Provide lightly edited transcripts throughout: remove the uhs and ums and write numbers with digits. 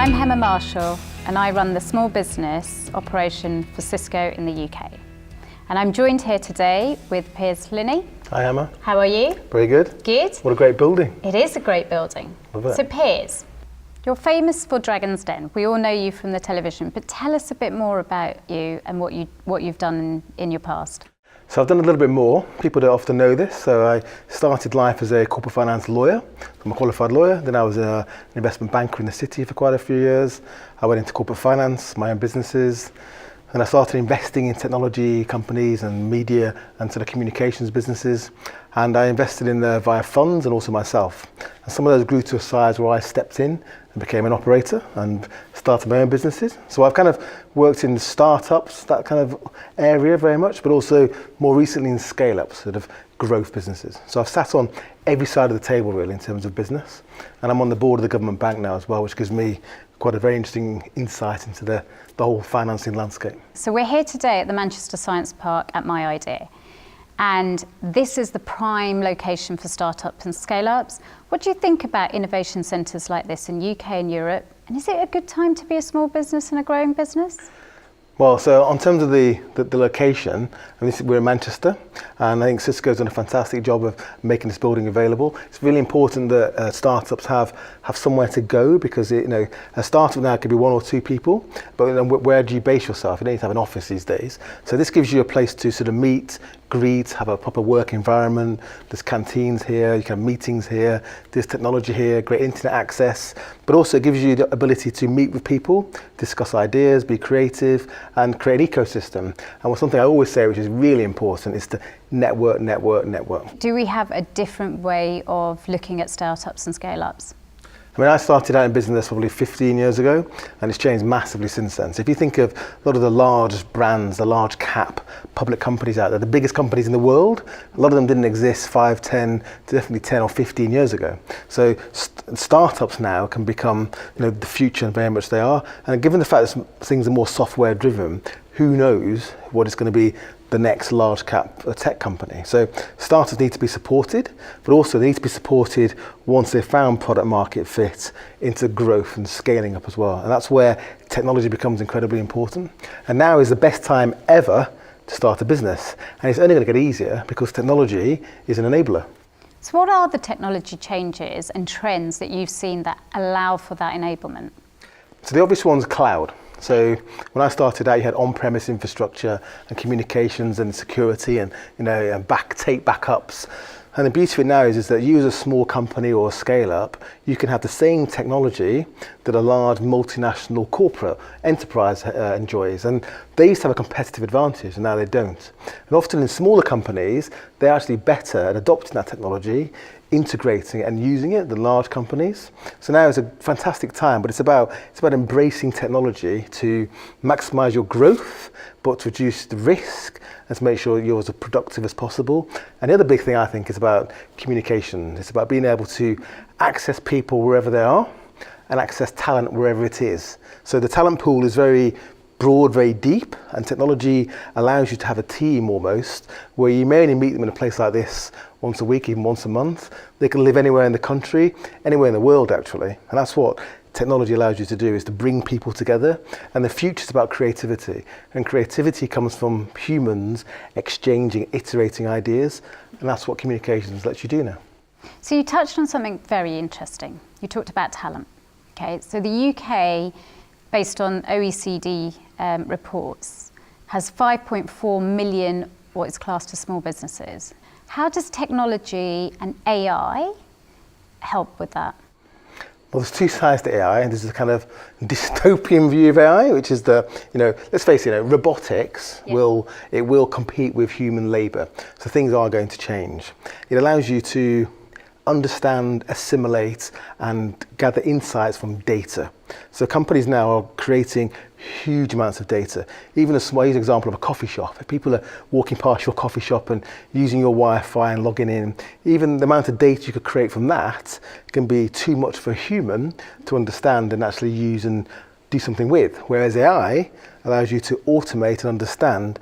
I'm Hema Marshall and I run the small business operation for Cisco in the UK. And I'm joined here today with Piers Linney. Hi Hema. How are you? Very good. Good. What a great building. It is a great building. Love it. So Piers, you're famous for Dragon's Den. We all know you from the television, but tell us a bit more about you and what you've done in your past. So I've done a little bit more. People don't often know this. So I started life as a corporate finance lawyer. I'm a qualified lawyer. Then I was an investment banker in the city for quite a few years. I went into corporate finance, my own businesses. And I started investing in technology companies and media and sort of communications businesses. And I invested in via funds and also myself. And some of those grew to a size where I stepped in and became an operator and started my own businesses. So I've kind of worked in startups, that kind of area very much, but also more recently in scale-ups, sort of growth businesses. So I've sat on every side of the table really in terms of business. And I'm on the board of the government bank now as well, which gives me quite a very interesting insight into the whole financing landscape. So we're here today at the Manchester Science Park at My Idea. And this is the prime location for startups and scale-ups. What do you think about innovation centres like this in UK and Europe? And is it a good time to be a small business and a growing business? Well, so on terms of the location, we're in Manchester, and I think Cisco's done a fantastic job of making this building available. It's really important that startups have somewhere to go, because a startup now could be one or two people, but where do you base yourself? You don't need to have an office these days. So this gives you a place to sort of meet, greet, have a proper work environment. There's canteens here, you can have meetings here, there's technology here, great internet access, but also it gives you the ability to meet with people, discuss ideas, be creative, and create an ecosystem. And something I always say, which is really important, is to network. Do we have a different way of looking at startups and scale-ups? I mean, I started out in business probably 15 years ago, and it's changed massively since then. So if you think of a lot of the large brands, the large cap public companies out there, the biggest companies in the world, a lot of them didn't exist 5, 10, definitely 10 or 15 years ago. So startups now can become the future, and very much they are. And given the fact that things are more software driven, who knows what is going to be the next large cap tech company. So startups need to be supported, but also they need to be supported once they've found product market fit into growth and scaling up as well. And that's where technology becomes incredibly important. And now is the best time ever to start a business. And it's only going to get easier because technology is an enabler. So what are the technology changes and trends that you've seen that allow for that enablement? So the obvious one's cloud. So when I started out, you had on-premise infrastructure and communications and security and tape backups. And the beauty of it now is that you as a small company or a scale-up, you can have the same technology that a large multinational corporate enterprise enjoys. And they used to have a competitive advantage, and now they don't. And often in smaller companies, they're actually better at adopting that technology, integrating it and using it than large companies. So now is a fantastic time, but it's about embracing technology to maximize your growth, but to reduce the risk and to make sure you're as productive as possible. And the other big thing I think is about communication. It's about being able to access people wherever they are and access talent wherever it is. So the talent pool is very broad, very deep, and technology allows you to have a team almost, where you may only meet them in a place like this once a week, even once a month. They can live anywhere in the country, anywhere in the world actually. And that's what technology allows you to do, is to bring people together. And the future's about creativity. And creativity comes from humans exchanging, iterating ideas. And that's what communications lets you do now. So you touched on something very interesting. You talked about talent. Okay, so the UK, based on OECD reports, has 5.4 million what is classed as small businesses. How does technology and AI help with that? Well, there's two sides to AI, and there's a kind of dystopian view of AI, which is let's face it, robotics will compete with human labour. So things are going to change. It allows you to understand, assimilate, and gather insights from data. So companies now are creating huge amounts of data. Even a small example of a coffee shop. If people are walking past your coffee shop and using your Wi-Fi and logging in, even the amount of data you could create from that can be too much for a human to understand and actually use and do something with, whereas AI allows you to automate and understand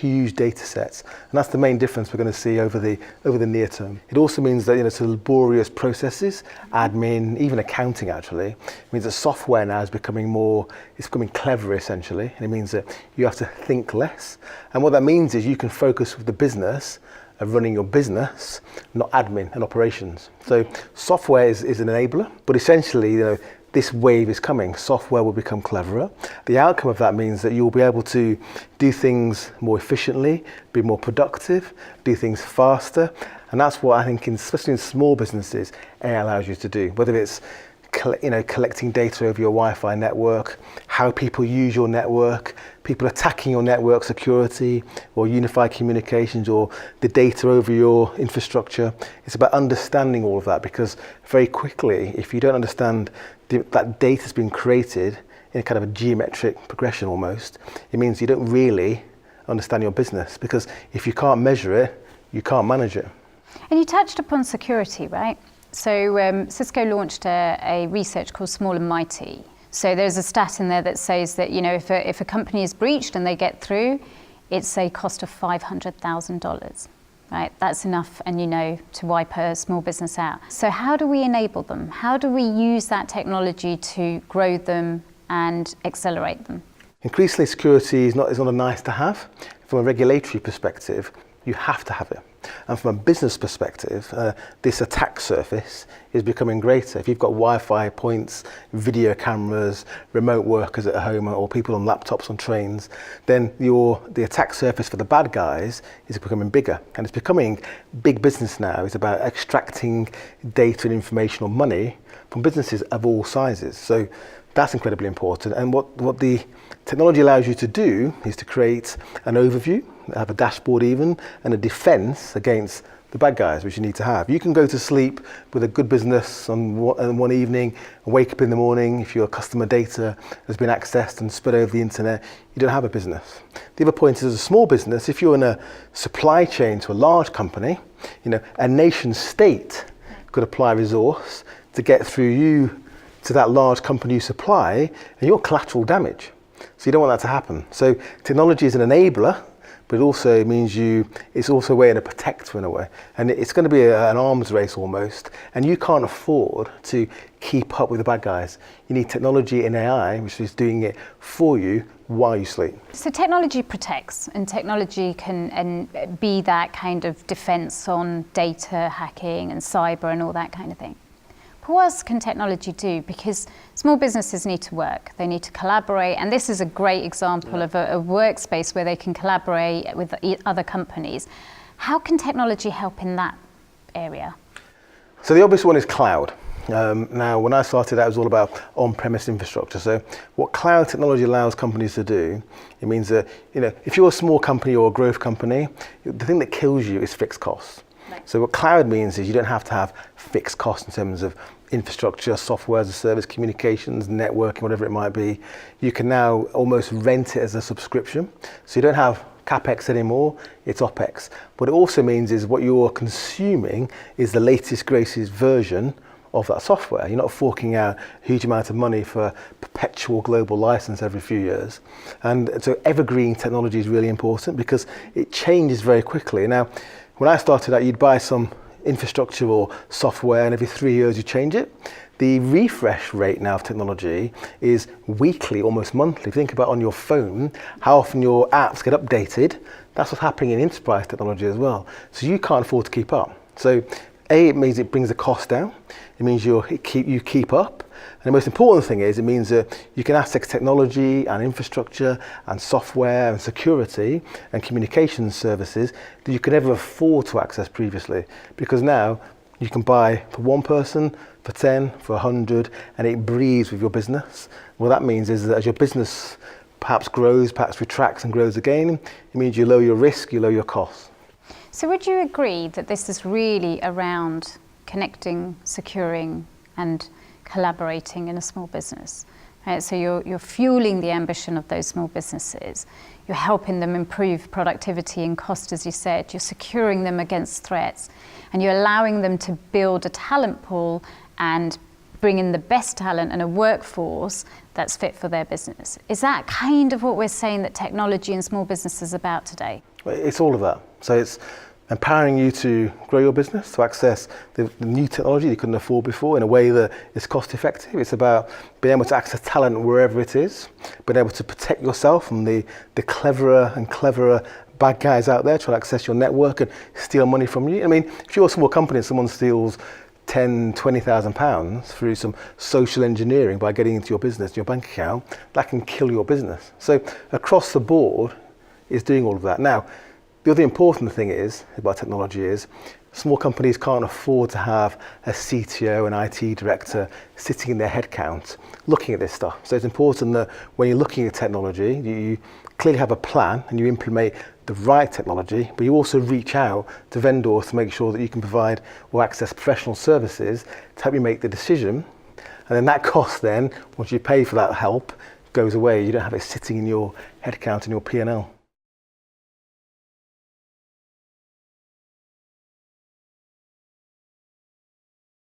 huge data sets. And that's the main difference we're going to see over the near term. It also means that, so laborious processes, admin, even accounting actually, it means that software now is becoming clever essentially. And it means that you have to think less. And what that means is you can focus with the business of running your business, not admin and operations. So software is an enabler, but essentially, this wave is coming. Software will become cleverer. The outcome of that means that you'll be able to do things more efficiently, be more productive, do things faster. And that's what I think, especially in small businesses, AI allows you to do. Whether it's collecting data over your Wi-Fi network, how people use your network, people attacking your network security or unified communications or the data over your infrastructure. It's about understanding all of that, because very quickly, if you don't understand that data's been created in a kind of a geometric progression almost, it means you don't really understand your business, because if you can't measure it, you can't manage it. And you touched upon security, right? So Cisco launched a research called Small and Mighty. So there's a stat in there that says that if a company is breached and they get through, it's a cost of $500,000. Right? That's enough, and to wipe a small business out. So how do we enable them? How do we use that technology to grow them and accelerate them? Increasingly, security is not a nice to have. From a regulatory perspective, you have to have it. And from a business perspective, this attack surface is becoming greater. If you've got Wi-Fi points, video cameras, remote workers at home, or people on laptops on trains, then the attack surface for the bad guys is becoming bigger. And it's becoming big business now. It's about extracting data and information or money from businesses of all sizes. So that's incredibly important. And what the technology allows you to do is to create an overview, have a dashboard even, and a defense against the bad guys, which you need to have. You can go to sleep with a good business on one evening and wake up in the morning. If your customer data has been accessed and spread over the internet, you don't have a business. The other point is, as a small business, if you're in a supply chain to a large company, a nation state could apply resource to get through you to that large company you supply, and you're collateral damage. So you don't want that to happen. So technology is an enabler, but it also means it's also a way and a protector in a way. And it's going to be an arms race almost, and you can't afford to keep up with the bad guys. You need technology and AI, which is doing it for you while you sleep. So technology protects, and technology can be that kind of defense on data hacking and cyber and all that kind of thing. What else can technology do? Because small businesses need to work, they need to collaborate, and this is a great example of a workspace where they can collaborate with other companies. How can technology help in that area? So the obvious one is cloud. Now, when I started out, it was all about on-premise infrastructure. So what cloud technology allows companies to do, it means that, if you're a small company or a growth company, the thing that kills you is fixed costs. Right. So what cloud means is you don't have to have fixed costs in terms of infrastructure, software as a service, communications, networking, whatever it might be. You can now almost rent it as a subscription. So you don't have CapEx anymore, it's OpEx. What it also means is what you're consuming is the latest, greatest version of that software. You're not forking out a huge amount of money for a perpetual global license every few years. And so evergreen technology is really important because it changes very quickly. Now, when I started out, you'd buy some infrastructure or software, and every 3 years you change it. The refresh rate now of technology is weekly, almost monthly. If you think about on your phone, how often your apps get updated, that's what's happening in enterprise technology as well. So you can't afford to keep up. So it means it brings the cost down. It means you keep up. And the most important thing is it means that you can access technology and infrastructure and software and security and communications services that you could never afford to access previously. Because now you can buy for one person, for 10, for 100, and it breathes with your business. What that means is that as your business perhaps grows, perhaps retracts and grows again, it means you lower your risk, you lower your costs. So would you agree that this is really around connecting, securing, and collaborating in a small business? Right? So you're fueling the ambition of those small businesses. You're helping them improve productivity and cost, as you said. You're securing them against threats, and you're allowing them to build a talent pool and bring in the best talent and a workforce that's fit for their business. Is that kind of what we're saying that technology and small business is about today? It's all of that. So it's empowering you to grow your business, to access the new technology you couldn't afford before in a way that is cost effective. It's about being able to access talent wherever it is, being able to protect yourself from the cleverer and cleverer bad guys out there trying to access your network and steal money from you. I mean, if you're a small company and someone steals £10,000-20,000 through some social engineering by getting into your business, your bank account, that can kill your business. So across the board is doing all of that. Now, the other important thing is about technology is small companies can't afford to have a CTO and IT director sitting in their headcount looking at this stuff. So it's important that when you're looking at technology, you clearly have a plan and you implement the right technology, but you also reach out to vendors to make sure that you can provide or access professional services to help you make the decision. And then that cost then, once you pay for that help, goes away. You don't have it sitting in your headcount and your P&L.